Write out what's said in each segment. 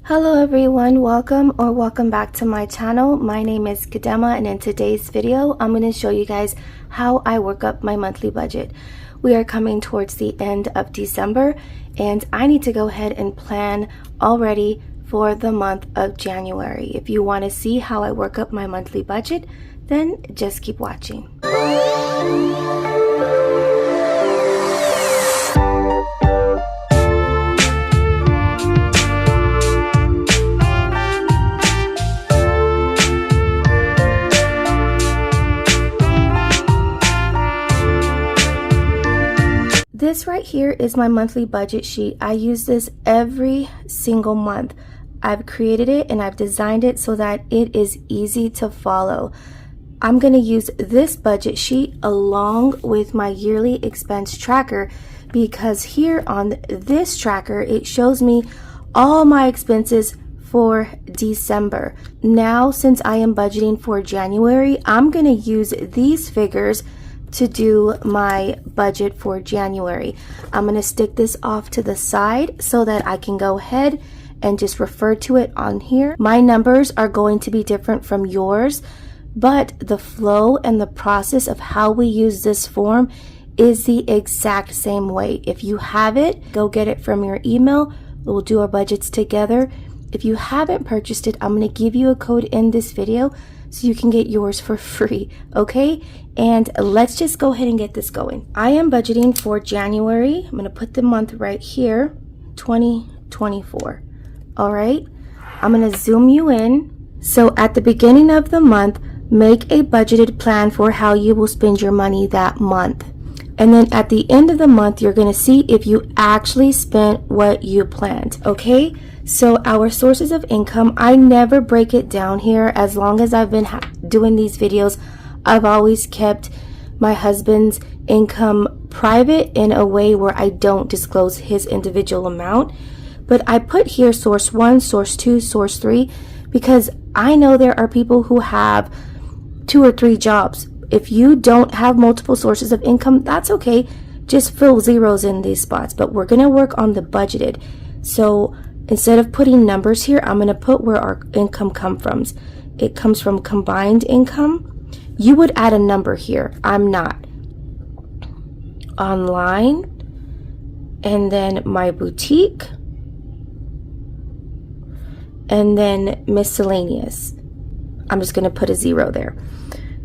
Hello everyone, welcome back to my channel. My name is Quedema, and in today's video I'm going to show you guys how I work up my monthly budget. We are coming towards the end of December and I need to go ahead and plan already for the month of January. If you want to see how I work up my monthly budget, then just keep watching. This right here is my monthly budget sheet. I use this every single month. I've created it and I've designed it so that it is easy to follow. I'm going to use this budget sheet along with my yearly expense tracker because here on this tracker it shows me all my expenses for December. Now, since I am budgeting for January, I'm going to use these figures to do my budget for January. I'm going to stick this off to the side so that I can go ahead and just refer to it on here. My numbers are going to be different from yours, but the flow and the process of how we use this form is the exact same way. If you have it, go get it from your email. We'll do our budgets together. If you haven't purchased it, I'm going to give you a code in this video so you can get yours for free, okay? And let's just go ahead and get this going. I am budgeting for January. I'm going to put the month right here, 2024. All right, I'm going to zoom you in. So at the beginning of the month, make a budgeted plan for how you will spend your money that month. And then at the end of the month, you're going to see if you actually spent what you planned, okay? So our sources of income, I never break it down here. As long as I've been doing these videos, I've always kept my husband's income private in a way where I don't disclose his individual amount. But I put here source 1, source 2, source 3, because I know there are people who have 2 or 3 jobs. If you don't have multiple sources of income, that's okay. Just fill zeros in these spots. But we're going to work on the budgeted. So instead of putting numbers here, I'm going to put where our income comes from. It comes from combined income. You would add a number here. I'm not. Online. And then my boutique. And then miscellaneous. I'm just going to put a 0 there.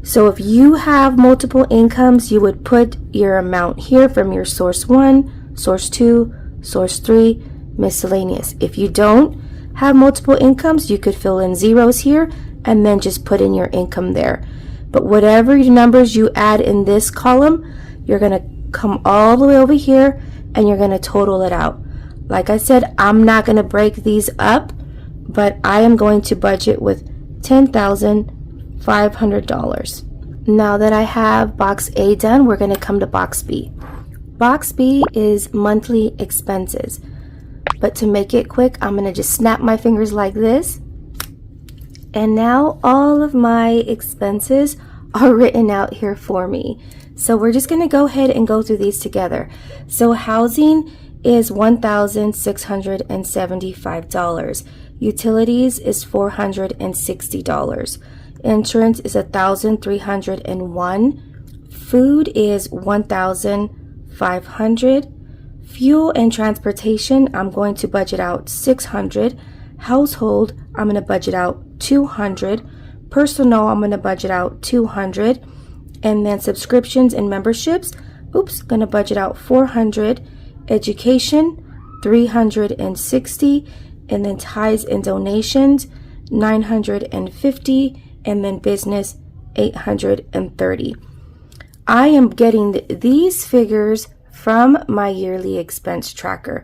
So if you have multiple incomes, you would put your amount here from your source 1, source 2, source 3, miscellaneous. If you don't have multiple incomes, you could fill in zeros here and then just put in your income there. But whatever numbers you add in this column, you're going to come all the way over here and you're going to total it out. Like I said, I'm not going to break these up, but I am going to budget with $10,500. Now that I have box A done, we're going to come to box B. Box B is monthly expenses. But to make it quick, I'm going to just snap my fingers like this. And now all of my expenses are written out here for me. So we're just going to go ahead and go through these together. So housing is $1,675. Utilities is $460. Insurance is $1,301. Food is $1,500. Fuel and transportation, I'm going to budget out $600. Household, I'm going to budget out $200. Personal, I'm going to budget out $200. And then subscriptions and memberships, going to budget out $400. Education, $360. And then tithes and donations, $950, and then business, $830. I am getting these figures from my yearly expense tracker.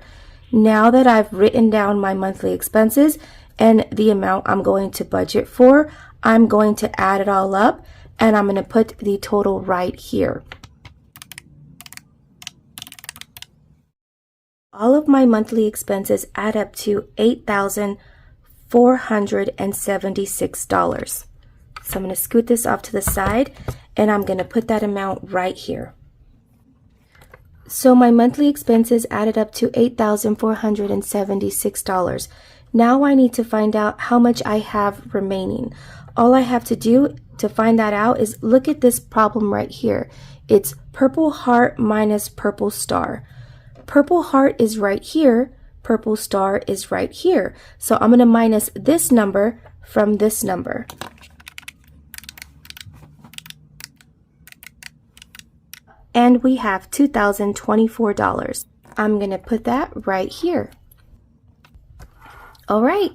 Now that I've written down my monthly expenses and the amount I'm going to budget for, I'm going to add it all up and I'm going to put the total right here. All of my monthly expenses add up to $8,476. So I'm going to scoot this off to the side and I'm going to put that amount right here. So my monthly expenses added up to $8,476. Now I need to find out how much I have remaining. All I have to do to find that out is look at this problem right here. It's purple heart minus purple star. Purple heart is right here. Purple star is right here. So I'm going to minus this number from this number. And we have $2,024. I'm going to put that right here. All right,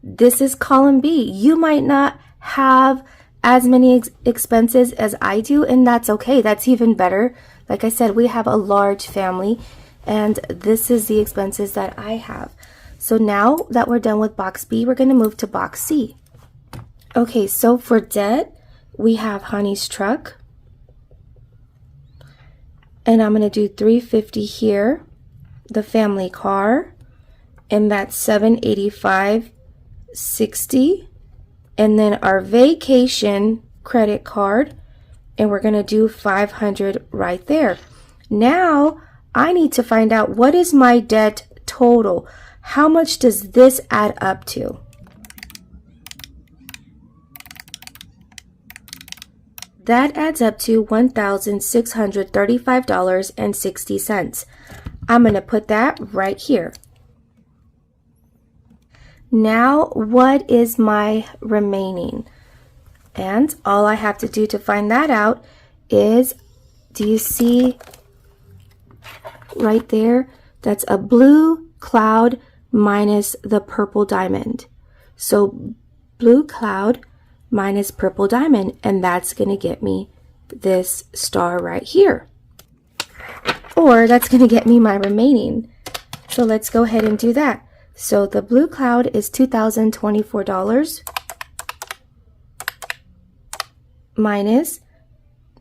this is column B. You might not have as many expenses as I do, and that's okay. That's even better. Like I said, we have a large family, and this is the expenses that I have. So now that we're done with box B, we're going to move to box C. Okay, so for debt, we have Honey's truck. And I'm going to do $350 here, the family car, and that's $785.60. And then our vacation credit card, and we're going to do $500 right there. Now, I need to find out what is my debt total. How much does this add up to? That adds up to $1,635.60. I'm going to put that right here. Now, what is my remaining? And all I have to do to find that out is, do you see right there? That's a blue cloud minus the purple diamond. So blue cloud minus purple diamond, and that's going to get me this star right here. Or that's going to get me my remaining. So let's go ahead and do that. So the blue cloud is $2,024 minus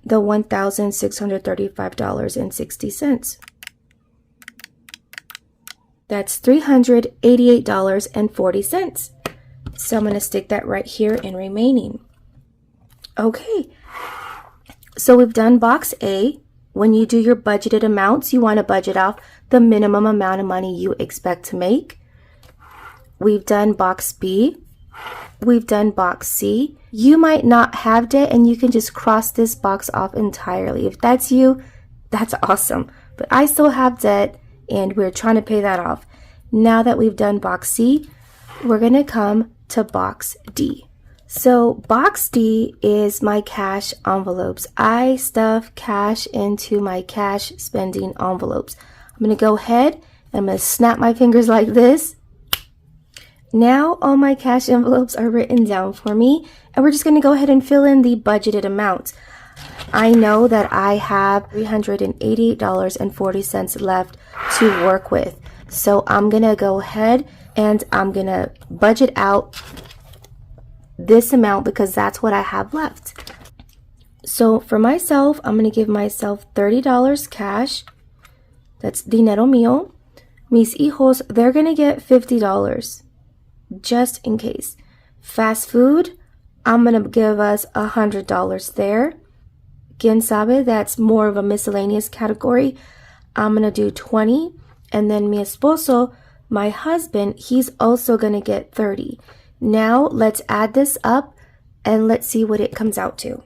the $1,635.60. That's $388.40. So I'm going to stick that right here in remaining. Okay, so we've done box A. When you do your budgeted amounts, you want to budget off the minimum amount of money you expect to make. We've done box B. We've done box C. You might not have debt and you can just cross this box off entirely. If that's you, that's awesome. But I still have debt and we're trying to pay that off. Now that we've done box C, we're going to come to box D. So box D is my cash envelopes. I stuff cash into my cash spending envelopes. I'm going to go ahead and I'm going to snap my fingers like this. Now all my cash envelopes are written down for me, and we're just going to go ahead and fill in the budgeted amount. I know that I have $388.40 left to work with. So I'm going to go ahead and I'm going to budget out this amount because that's what I have left. So for myself, I'm going to give myself $30 cash. That's dinero mío. Mis hijos, they're going to get $50 just in case. Fast food, I'm going to give us $100 there. Quien sabe, that's more of a miscellaneous category. I'm going to do 20. And then mi esposo, my husband, he's also going to get 30. Now let's add this up and let's see what it comes out to.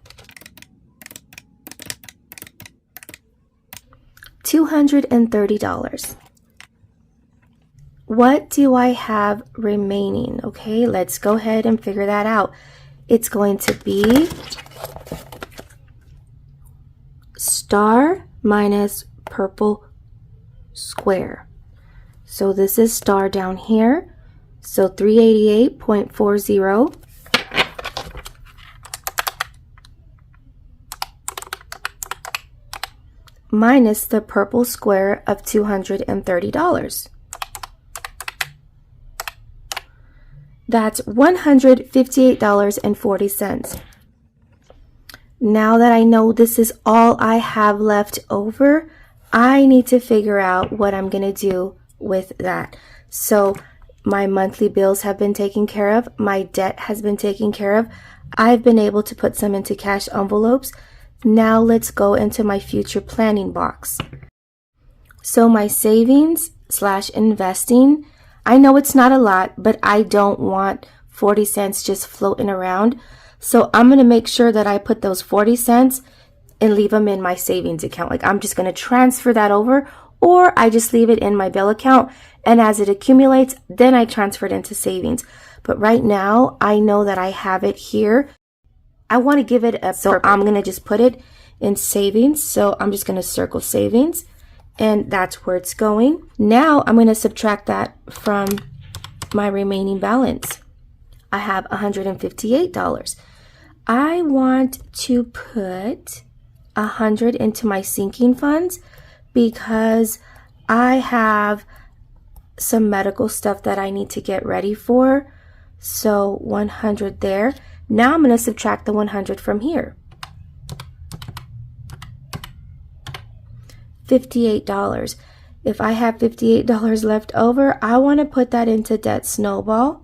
$230. What do I have remaining? Okay, let's go ahead and figure that out. It's going to be star minus purple square. So this is star down here. So 388.40 minus the purple square of $230. That's $158.40. Now that I know this is all I have left over, I need to figure out what I'm going to do with that. So my monthly bills have been taken care of. My debt has been taken care of. I've been able to put some into cash envelopes. Now let's go into my future planning box. So my savings / investing, I know it's not a lot, but I don't want 40 cents just floating around. So I'm going to make sure that I put those 40 cents and leave them in my savings account. Like I'm just going to transfer that over, or I just leave it in my bill account, and as it accumulates, then I transfer it into savings. But right now, I know that I have it here. I want to give it a so I'm going to just put it in savings. So I'm just going to circle savings, and that's where it's going. Now I'm going to subtract that from my remaining balance. I have $158. I want to put 100 into my sinking funds because I have some medical stuff that I need to get ready for. So 100 there. Now I'm going to subtract the 100 from here. $58. If I have $58 left over, I want to put that into debt snowball.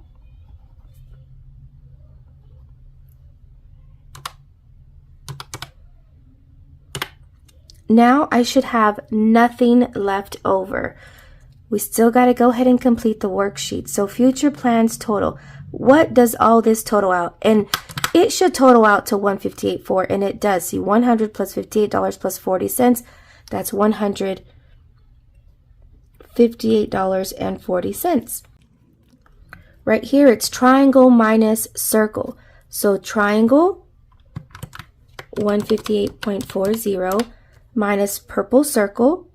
Now I should have nothing left over. We still got to go ahead and complete the worksheet. So future plans total. What does all this total out? And it should total out to $158.4, and it does. See, 100 plus $58 plus 40 cents. That's $158.40. Right here, it's triangle minus circle. So triangle, 158.40 minus purple circle,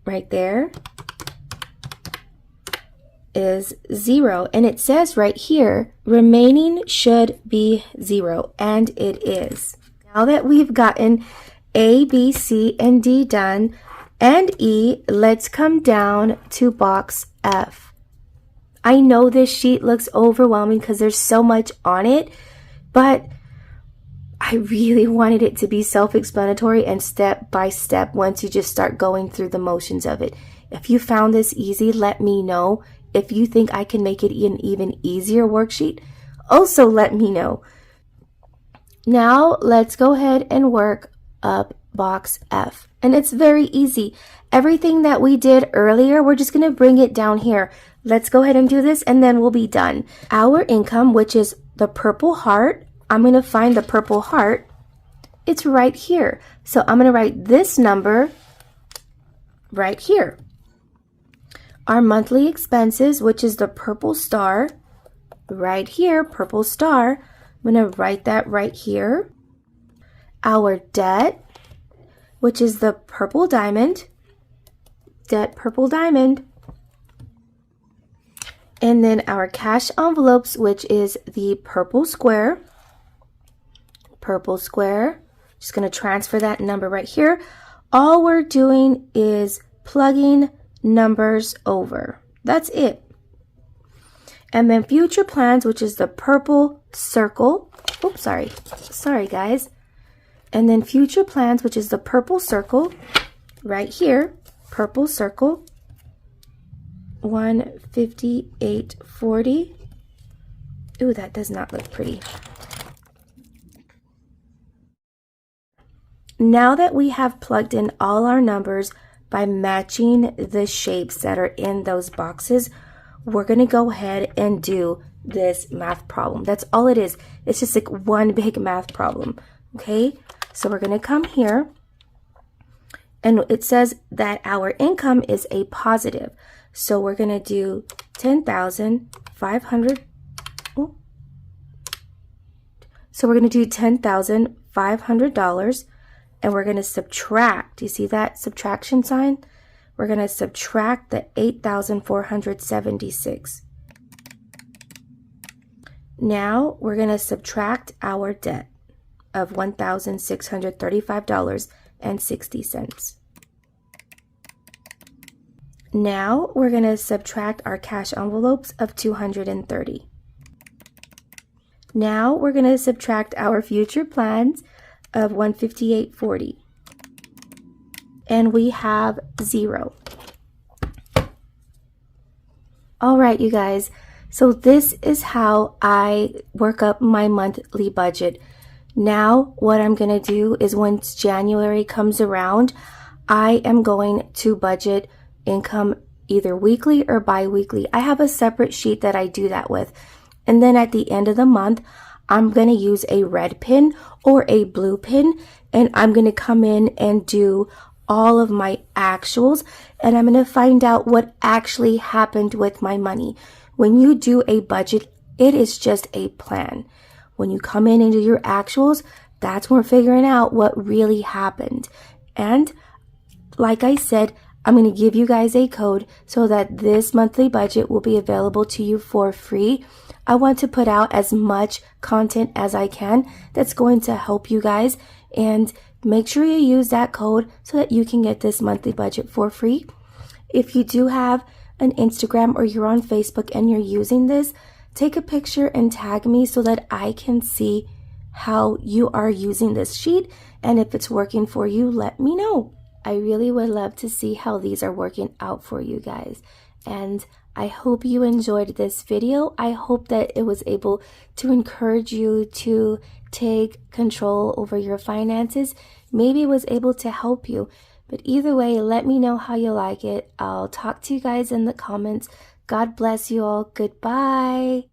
right there, is 0. And it says right here, remaining should be 0, and it is. Now that we've gotten A, B, C, and D done, and E, let's come down to box F. I know this sheet looks overwhelming because there's so much on it, but I really wanted it to be self-explanatory and step by step once you just start going through the motions of it. If you found this easy, let me know. If you think I can make it an even easier worksheet, also let me know. Now let's go ahead and work up box F. And it's very easy. Everything that we did earlier, we're just going to bring it down here. Let's go ahead and do this, and then we'll be done. Our income, which is the purple heart, I'm going to find the purple heart. It's right here. So I'm going to write this number right here. Our monthly expenses, which is the purple star, right here, purple star. I'm going to write that right here. Our debt, which is the purple diamond, debt, purple diamond. And then our cash envelopes, which is the purple square. Purple square. Just going to transfer that number right here. All we're doing is plugging numbers over. That's it. And then future plans, which is the purple circle. Oops, sorry guys. And then future plans, which is the purple circle right here. Purple circle. 158.40. Ooh, that does not look pretty. Now that we have plugged in all our numbers by matching the shapes that are in those boxes, we're going to go ahead and do this math problem. That's all it is. It's just like one big math problem. Okay, so we're going to come here, and it says that our income is a positive. So we're going to do 10,500. So we're going to do $10,500. And we're going to subtract, you see that subtraction sign? We're going to subtract the 8,476. Now we're going to subtract our debt of $1,635.60. Now we're going to subtract our cash envelopes of $230. Now we're going to subtract our future plans of $158.40, and we have 0. All right, you guys, so this is how I work up my monthly budget. Now what I'm going to do is once January comes around, I am going to budget income either weekly or bi-weekly. I have a separate sheet that I do that with. And then at the end of the month, I'm going to use a red pin or a blue pin, and I'm going to come in and do all of my actuals, and I'm going to find out what actually happened with my money. When you do a budget, it is just a plan. When you come in and do your actuals, that's when we're figuring out what really happened. And like I said, I'm going to give you guys a code so that this monthly budget will be available to you for free. I want to put out as much content as I can that's going to help you guys, and make sure you use that code so that you can get this monthly budget for free. If you do have an Instagram or you're on Facebook and you're using this, take a picture and tag me so that I can see how you are using this sheet, and if it's working for you, let me know. I really would love to see how these are working out for you guys. And I hope you enjoyed this video. I hope that it was able to encourage you to take control over your finances. Maybe it was able to help you. But either way, let me know how you like it. I'll talk to you guys in the comments. God bless you all. Goodbye.